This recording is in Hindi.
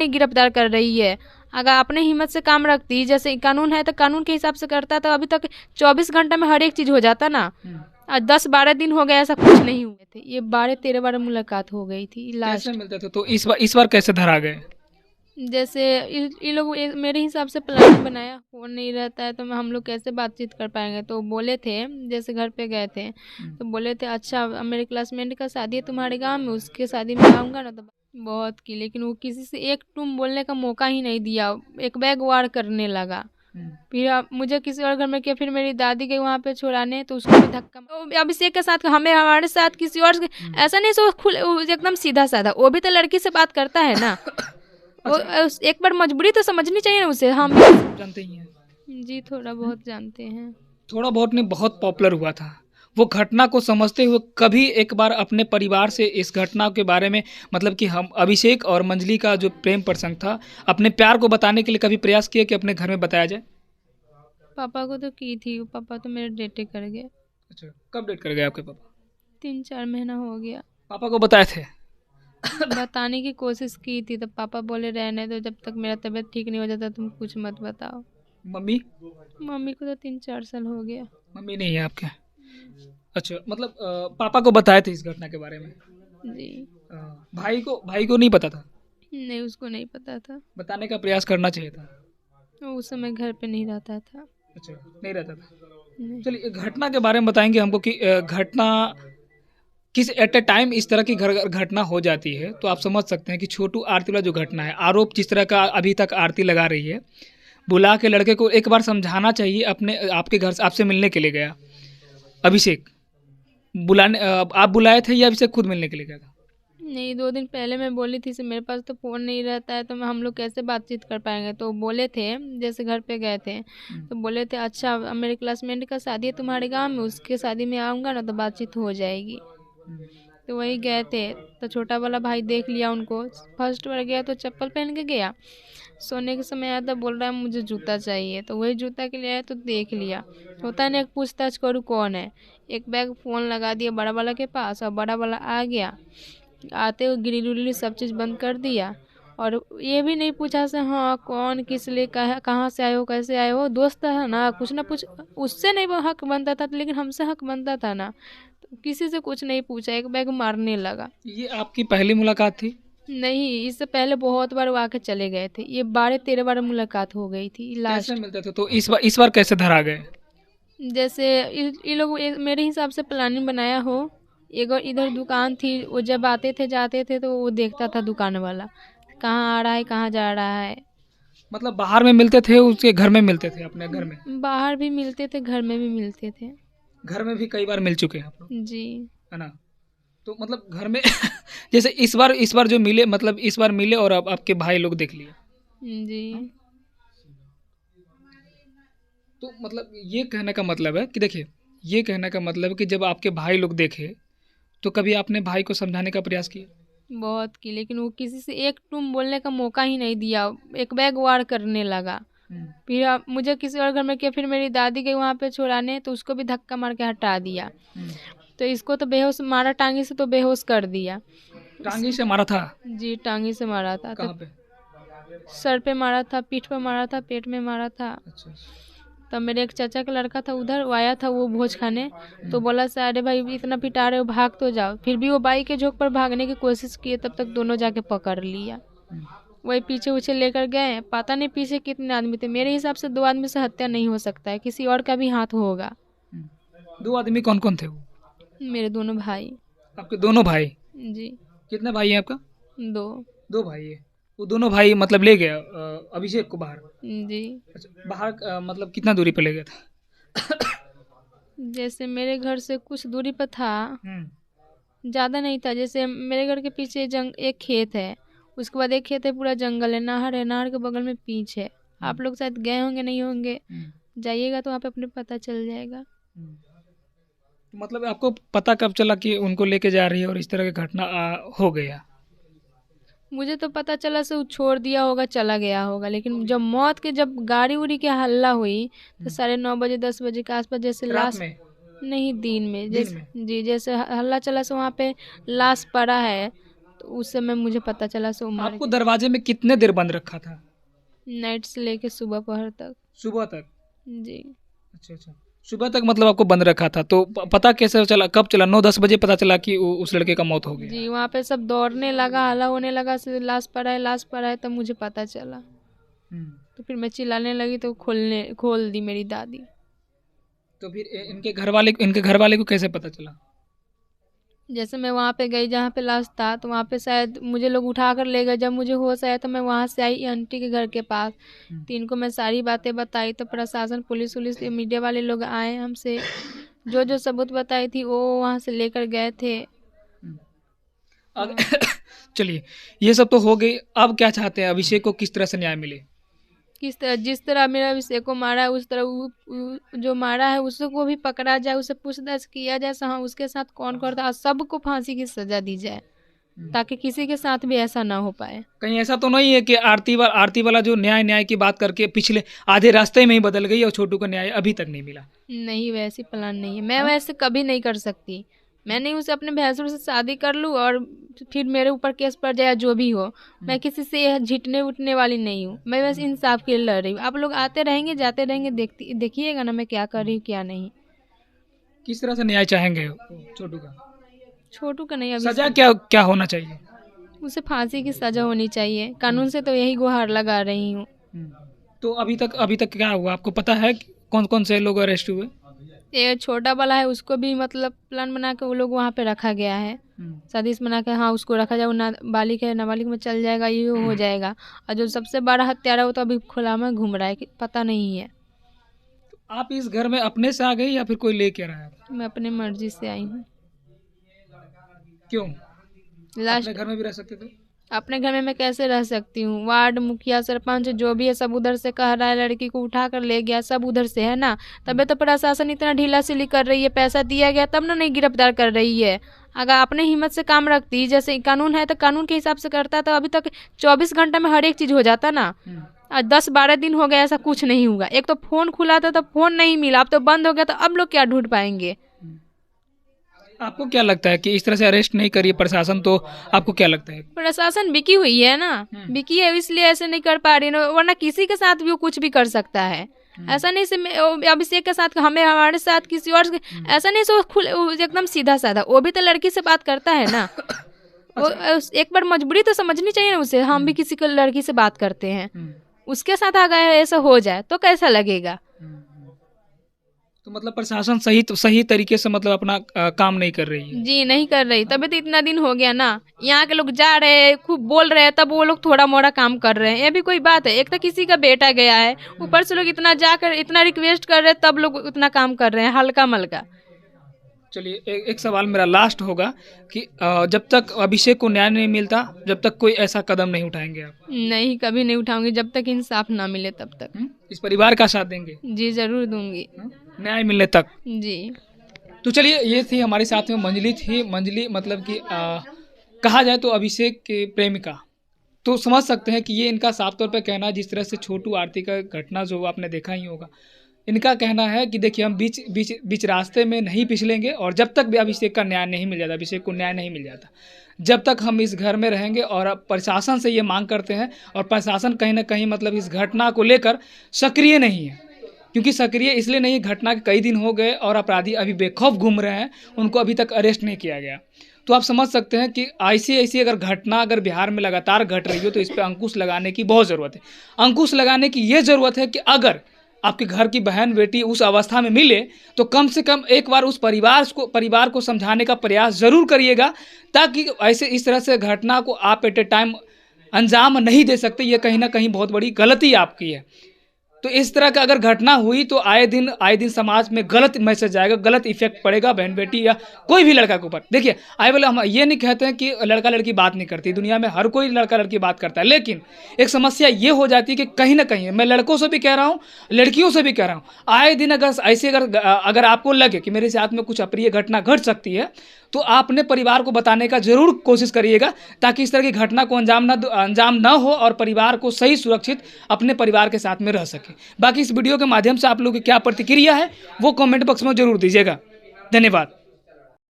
गिरफ्तार कर रही है। अगर अपने हिम्मत से काम रखती, जैसे कानून है तो कानून के हिसाब से करता, तो अभी तक 24 घंटा में हर एक चीज़ हो जाता ना। आज 10-12 दिन हो गए, ऐसा कुछ नहीं हुए थे। ये 12-13 बार मुलाकात हो गई थी कैसे लास्ट। मिलते थे? तो इस बार कैसे धरा गए? जैसे ये लोग मेरे हिसाब से प्लान बनाया, फ़ोन नहीं रहता है तो हम लोग कैसे बातचीत कर पाएंगे। तो बोले थे, जैसे घर पे गए थे तो बोले थे अच्छा अब मेरे क्लासमेट का शादी है तुम्हारे गांव में, उसके शादी में आऊँगा ना। तो बहुत की, लेकिन वो किसी से एक टूम बोलने का मौका ही नहीं दिया। एक बैग वार करने लगा। फिर मुझे किसी और घर में किया, फिर मेरी दादी गई वहाँ पे छुड़ाने, तो उसको भी धक्का तो अभिषेक के साथ हमें हमारे साथ किसी और ऐसा नहीं, सो खुल एकदम सीधा साधा, वो भी तो लड़की से बात करता है ना। वो एक बार मजबूरी तो समझनी चाहिए ना उसे। हम भी जानते ही हैं। जी थोड़ा बहुत जानते हैं। थोड़ा बहुत नहीं, बहुत पॉपुलर हुआ था। वो घटना को समझते हुए कभी एक बार अपने परिवार से इस घटना के बारे में, मतलब कि हम अभिषेक और मंजली का जो प्रेम प्रसंग था, अपने प्यार को बताने के लिए कभी प्रयास किए कि अपने घर में बताया जाए? पापा को तो की थी, पापा तो मेरे डेटे कर गए। अच्छा, कब डेट कर गए आपके पापा? 3-4 महीना हो गया। पापा को बताए थे? बताने की कोशिश की थी, तब पापा बोले रहने दो, जब तक मेरा तबीयत ठीक नहीं हो जाता तुम कुछ मत बताओ। मम्मी? मम्मी को तो 3-4 साल हो गया। मम्मी नहीं है आपके? अच्छा, मतलब पापा को बताए थे इस घटना के बारे में? जी अ, भाई को नहीं पता था? नहीं, उसको नहीं पता था। बताने का प्रयास करना चाहिए था। वो उस समय घर पे नहीं रहता था। अच्छा, नहीं रहता था। नहीं। चलिए, घटना के बारे में बताएंगे हमको कि घटना किस एट ए टाइम इस तरह की घटना हो जाती है तो आप समझ सकते हैं कि छोटू आरती वाला जो घटना है, आरोप जिस तरह का अभी तक आरती लगा रही है, बुला के लड़के को एक बार समझाना चाहिए। अपने आपके घर से आपसे मिलने के लिए गया अभिषेक, आप बुलाए थे या अभिषेक खुद मिलने के लिए गया था? नहीं, 2 दिन पहले मैं बोली थी से मेरे पास तो फ़ोन नहीं रहता है तो हम लोग कैसे बातचीत कर पाएंगे। तो बोले थे, जैसे घर पे गए थे तो बोले थे अच्छा अब मेरे क्लासमेट का शादी है तुम्हारे गांव में, उसके शादी में आऊँगा ना तो बातचीत हो जाएगी। तो वही गए थे। तो छोटा वाला भाई देख लिया उनको। फर्स्ट बार गया तो चप्पल पहन के गया। सोने के समय आया तो बोल रहा है मुझे जूता चाहिए, तो वही जूता के लिए आया तो देख लिया। होता है ना, एक पूछताछ करूँ कौन है। एक बैग फ़ोन लगा दिया बड़ा वाला के पास, और बड़ा वाला आ गया। आते हुए ग्रिल उरिल सब चीज़ बंद कर दिया। और ये भी नहीं पूछा से हाँ कौन किस लिए कहाँ से आए हो कैसे आए हो, दोस्त है ना, कुछ ना कुछ उससे नहीं वो हक बनता था, लेकिन हमसे हक बनता था ना। तो किसी से कुछ नहीं पूछा, एक बैग मारने लगा। ये आपकी पहली मुलाकात थी? नहीं, इससे पहले बहुत बार वो आके चले गए थे। ये 12-13 बार मुलाकात हो गई थी कैसे लास्ट। मिलते थे? तो इस बार कैसे धरा गए? जैसे ये लोग मेरे हिसाब से प्लानिंग बनाया हो। एगो इधर दुकान थी, वो जब आते थे जाते थे तो वो देखता था दुकान वाला कहाँ आ रहा है कहाँ जा रहा है। मतलब बाहर में मिलते थे, उसके घर में मिलते थे, अपने घर में? बाहर भी मिलते थे, घर में भी मिलते थे। घर में भी कई बार मिल चुके हैं आप लोग, जी। है ना? तो मतलब घर में जैसे इस बार जो मिले, मतलब इस बार मिले और अब आपके भाई लोग देख लिए। जी। हाँ? तो मतलब ये कहने का मतलब है कि देखिए, ये कहने का मतलब है कि जब आपके भाई लोग देखे तो कभी आपने भाई को समझाने का प्रयास किया? बहुत की, लेकिन वो किसी से एक टूम बोलने का मौका ही नहीं दिया। एक बैग वार करने लगा। फिर मुझे किसी और घर में किया, फिर मेरी दादी गई वहाँ पे छुड़ाने, तो उसको भी धक्का मार के हटा दिया। तो इसको तो बेहोश मारा, टांगी से तो बेहोश कर दिया। टांगी से मारा था? जी टांगी से मारा था। तो कहाँ पे? सर पे मारा था, पीठ पे मारा था, पेट में मारा था। अच्छा। तब मेरे एक चाचा का लड़का था उधर, वो आया था वो भोज खाने। तो बोला सा अरे भाई इतना पिटा रहे हो भाग तो जाओ। फिर भी वो बाइक के झोंक पर भागने की कोशिश किए, तब तक दोनों जाके पकड़ लिया। वही पीछे उछे लेकर गए, पता नहीं पीछे कितने आदमी थे। मेरे हिसाब से 2 आदमी से हत्या नहीं हो सकता है, किसी और का भी हाथ होगा। दो आदमी कौन कौन थे वो? मेरे दोनों भाई। आपके दोनों भाई? जी। कितने भाई हैं आपका? 2। दो भाई है। वो दोनों भाई मतलब ले गया अभिषेक को बाहर? जी। अच्छा, बाहर मतलब कितना दूरी पे ले गया था? जैसे मेरे घर से कुछ दूरी पर था, हम्म। ज़्यादा नहीं था। जैसे मेरे घर के पीछे एक खेत है, उसके बाद एक खेत है, पूरा जंगल है, नहर है, नहर के बगल में पीच है। आप लोग शायद गए होंगे नहीं होंगे, जाइएगा तो वहाँ पे अपने पता चल जाएगा। मतलब आपको पता कब चला कि उनको लेके जा रही है और इस तरह की घटना हो गया? मुझे तो पता चला से वो छोड़ दिया होगा चला गया होगा, लेकिन जब मौत के जब गाड़ी उड़ी की हल्ला हुई तो 9:30 बजे 10 बजे के आसपास, जैसे रात लाश। में? नहीं दिन में, दिन में? जैसे जी जैसे हल्ला चला से वहाँ पे लाश पड़ा है। तो उस समय मुझे पता चला सोमवार आपको दरवाजे में कितने देर बंद रखा था? नाइट से लेके सुबह पहर तक। सुबह तक? जी। अच्छा अच्छा, सुबह तक मतलब आपको बंद रखा था, तो पता कैसे चला, कब चला? 9-10 बजे पता चला कि उस लड़के का मौत हो गया? जी, वहाँ पे सब दौड़ने लगा, हल्ला होने लगा, लाश पड़ा है, लाश पड़ा है, तब मुझे पता चला। तो फिर मैं चिल्लाने लगी तो खोल दी मेरी दादी। तो फिर इनके घर वाले को कैसे पता चला? जैसे मैं वहाँ पे गई जहाँ पे लाश था, तो वहाँ पे शायद मुझे लोग उठा कर ले गए। जब मुझे होश आया तो मैं वहाँ से आई आंटी के घर के पास, तो इनको मैं सारी बातें बताई। तो प्रशासन, पुलिस मीडिया वाले लोग आए, हमसे जो जो सबूत बताई थी वो वहाँ से लेकर गए थे। चलिए, ये सब तो हो गई, अब क्या चाहते हैं? अभिषेक को किस तरह से न्याय मिले? जिस तरह मेरा अभिषेक को मारा है, उस तरह जो मारा है उसको भी पकड़ा जाए, उसे पूछताछ किया जाए, हाँ उसके साथ कौन करता है, सबको फांसी की सजा दी जाए, ताकि किसी के साथ भी ऐसा ना हो पाए। कहीं ऐसा तो नहीं है कि आरती वाला जो न्याय की बात करके पिछले आधे रास्ते में ही बदल गई और छोटू को न्याय अभी तक नहीं मिला? नहीं, वैसी प्लान नहीं है। मैं वैसे कभी नहीं कर सकती। मैं नहीं उसे अपने भैंसुर से शादी कर लूँ और फिर मेरे ऊपर केस पड़ जाए, जो भी हो। मैं किसी से झिटने उठने वाली नहीं हूँ। मैं बस इंसाफ के लिए लड़ रही हूँ। आप लोग आते रहेंगे, जाते रहेंगे, देखिएगा ना मैं क्या कर रही हूँ क्या नहीं। किस तरह से न्याय चाहेंगे छोटू का? छोटू का नहीं, अभी सजा क्या होना चाहिए? उसे फांसी की सजा होनी चाहिए। कानून से तो यही गुहार लगा रही हूँ। तो अभी तक क्या हुआ, आपको पता है कौन कौन से लोग अरेस्ट हुए? ये छोटा वाला है, उसको भी मतलब प्लान बना के वो लोग वहाँ पे रखा गया है। साजिश बना के, हाँ उसको रखा जाए, वो नाबालिग है, नाबालिग में चल जाएगा, ये हो जाएगा। और जो सबसे बड़ा हत्यारा वो तो अभी खुला में घूम रहा है, पता नहीं है। तो आप इस घर में अपने से आ गई या फिर कोई लेके आया? मैं अपनी मर्जी से आई हूँ। क्यों? लास्ट अपने घर में भी रह सकते थे? अपने घर में मैं कैसे रह सकती हूँ? वार्ड मुखिया, सरपंच, जो भी है सब उधर से कह रहा है, लड़की को उठा कर ले गया, सब उधर से है ना। तबे तो प्रशासन इतना ढीला सिली कर रही है, पैसा दिया गया तब ना नहीं गिरफ्तार कर रही है। अगर अपने हिम्मत से काम रखती, जैसे कानून है तो कानून के हिसाब से करता, तो अभी तक 24 घंटा में हर एक चीज़ हो जाता ना। आज 10-12 दिन हो गया, ऐसा कुछ नहीं हुआ। एक तो फ़ोन खुला था तो फ़ोन नहीं मिला, अब तो बंद हो गया, तो अब लोग क्या ढूंढ पाएंगे? आपको क्या लगता है कि इस तरह से अरेस्ट नहीं करिए प्रशासन, तो आपको क्या लगता है? प्रशासन बिकी हुई है ना, बिकी है, इसलिए ऐसे नहीं कर पा रही ना, वरना किसी के साथ भी वो कुछ भी कर सकता है। ऐसा नहीं से अभिषेक के साथ, हमारे साथ किसी और ऐसा नहीं से वो एकदम सीधा साधा, वो भी तो लड़की से बात करता है ना। वो एक बार मजबूरी तो समझनी चाहिए ना उसे। हम भी किसी को लड़की से बात करते हैं, उसके साथ आ गए ऐसा हो जाए तो कैसा लगेगा? तो मतलब प्रशासन सही तरीके से मतलब अपना काम नहीं कर रही है? जी नहीं कर रही, तभी तो इतना दिन हो गया ना। यहाँ के लोग जा रहे हैं, खूब बोल रहे हैं, तब वो लोग थोड़ा मोड़ा काम कर रहे हैं। ये भी कोई बात है? एक तो किसी का बेटा गया है, ऊपर से लोग इतना जाकर इतना रिक्वेस्ट कर रहे हैं, तब लोग उतना काम कर रहे हैं हल्का मलका। चलिए, एक सवाल मेरा लास्ट होगा कि जब तक अभिषेक को न्याय नहीं मिलता, जब तक कोई ऐसा कदम नहीं उठाएंगे आप? नहीं, कभी नहीं उठाऊंगी जब तक इंसाफ ना मिले तब तक। इस परिवार का साथ देंगे? जी जरूर दूंगी, न्याय मिलने तक। जी। तो चलिए, ये थी हमारे साथ में मंजली थी। मंजली मतलब कि कहा जाए तो अभिषेक की प्रेमिका। तो समझ सकते हैं कि ये इनका साफ तौर पर कहना है, जिस तरह से छोटू आरती का घटना जो आपने देखा ही होगा, इनका कहना है कि देखिए हम बीच रास्ते में नहीं पिछलेंगे, और जब तक भी अभिषेक का न्याय नहीं मिल जाता, अभिषेक को न्याय नहीं मिल जाता, जब तक हम इस घर में रहेंगे। और अब प्रशासन से ये मांग करते हैं, और प्रशासन कहीं ना कहीं मतलब इस घटना को लेकर सक्रिय नहीं है। क्योंकि सक्रिय इसलिए नहीं, घटना के कई दिन हो गए और अपराधी अभी बेखौफ घूम रहे हैं, उनको अभी तक अरेस्ट नहीं किया गया। तो आप समझ सकते हैं कि ऐसी अगर घटना अगर बिहार में लगातार घट रही हो तो इस पर अंकुश लगाने की बहुत ज़रूरत है। अंकुश लगाने की ये ज़रूरत है कि अगर आपके घर की बहन बेटी उस अवस्था में मिले तो कम से कम एक बार उस परिवार को समझाने का प्रयास ज़रूर करिएगा, ताकि ऐसे इस तरह से घटना को आप एट ए टाइम अंजाम नहीं दे सकते। ये कहीं ना कहीं बहुत बड़ी गलती आपकी है। तो इस तरह का अगर घटना हुई तो आए दिन समाज में गलत मैसेज आएगा, गलत इफेक्ट पड़ेगा बहन बेटी या कोई भी लड़का के ऊपर। देखिए, आए वाले हम ये नहीं कहते हैं कि लड़का लड़की बात नहीं करती, दुनिया में हर कोई लड़का लड़की बात करता है, लेकिन एक समस्या ये हो जाती है कि कहीं ना कहीं, मैं लड़कों से भी कह रहा हूँ, लड़कियों से भी कह रहा हूँ, आए दिन अगर आपको लगे कि मेरे साथ में कुछ अप्रिय घटना घट सकती है, तो आप अपने परिवार को बताने का जरूर कोशिश करिएगा, ताकि इस तरह की घटना को अंजाम ना हो और परिवार को सही सुरक्षित अपने परिवार के साथ में रह सके। बाकी इस वीडियो के माध्यम से आप लोगों की क्या प्रतिक्रिया है वो कमेंट बॉक्स में जरूर दीजिएगा। धन्यवाद।